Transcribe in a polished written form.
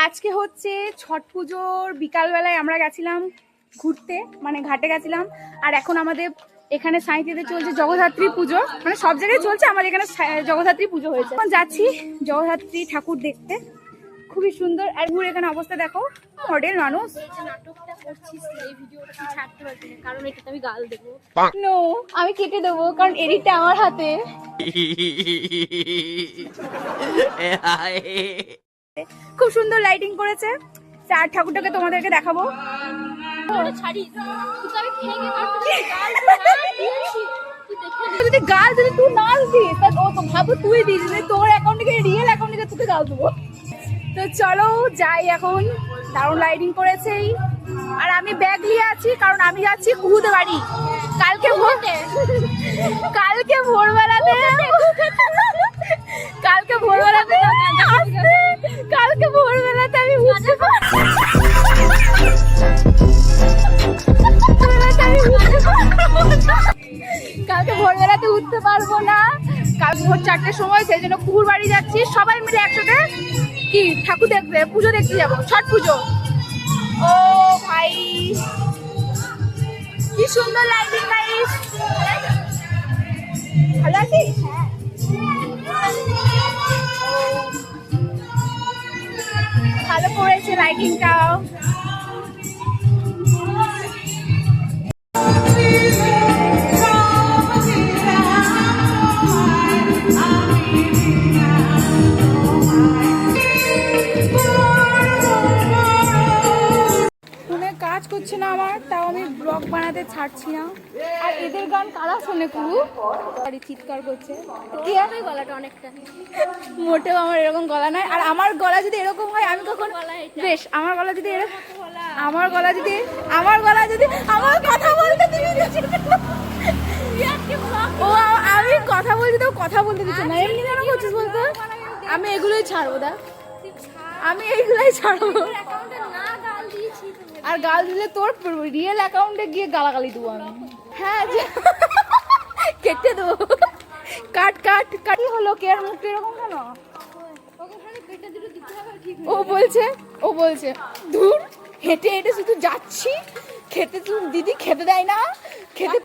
আজকে হচ্ছে ছট পুজোর বিকালবেলায় আমরা গেছিলাম ঘুরতে, মানে ঘাটে গেছিলাম। আর এখন আমাদের এখানে সাঁইথিয়াতে চলছে জগদ্ধাত্রী পুজো, মানে সব জায়গায় চলছে, আমাদের এখানে জগদ্ধাত্রী পুজো হয়েছে। এখন যাচ্ছি জগদ্ধাত্রী ঠাকুর দেখতে, খুবই সুন্দর। আর ঘুরে এখানে অবস্থা দেখো, মডেল মানুষ। নাটকটা করছিস এই ভিডিওটা ছাড়তে পারবি না, কারণ এটাতে আমি গাল দেবো। নো, আমি কেটে দেবো, কারণ এডিটটা আমার হাতে। খুব সুন্দর লাইটিং করেছে। চার ঠাকুরটাকে তোমাদেরকে দেখাবো। ছাড়িস তুই, আমি ভেঙে গাল দিয়েছি। যদি গাল যদি তুই না দিস, তা ও তো ভাবো তুই দিস, তোর অ্যাকাউন্ট থেকে রিয়েল অ্যাকাউন্ট থেকে তোকে গাল দেবো। তো চলো যাই এখন, দারুণ লাইটিং করেছেই। আর আমি ব্যাগ নিয়ে আছি, কারণ আমি যাচ্ছি কুহুতে বাড়ি কালকে ভোরবেলাতে আমি উঠতে ভোরবেলাতে উঠতে পারবো না, কাল ভোর 4টের সময়, সেই জন্য কুহুর বাড়ি যাচ্ছি। সবাই মিলে একসাথে কি ঠাকুর দেখতে, পুজো দেখতে যাবো, ছট পুজো। ও ভাই কি সুন্দর লাইটিং গাইস, ভালো আছিস? ভালো করেছে লাইটিংটাও। কাজ করছে না আমার, তাও আমি ব্লগ বানাতে ছাড়ছি না। আর এদের গান কারা শোনে কুহু? আরে চিৎকার করছে কি আর গলাটা অনেকটা, মোটেও আমার এরকম গলা নাই। আর আমার গলা যদি এরকম হয়, আমি কখন বেশ, আমার গলা যদি আমার কথা বলতে ও আমি কথা বলছি, তো কথা বলতে দিচ্ছে না। এমনি কেন করছিস বলতো? আমি এগুলোই ছাড়বো, দা আমি এইগুলাই ছাড়বো। আর গাল দিলে তোর রিয়েল অ্যাকাউন্টে গিয়ে গালাগালি দেবো আমি। হ্যাঁ, কেটে দেবো, কাট হলো। কে আর মুখটা এরকম কেন? ও বলছে দূর হেঁটে শুধু যাচ্ছি খেতে, দিদি খেতে দেয় না, খেতে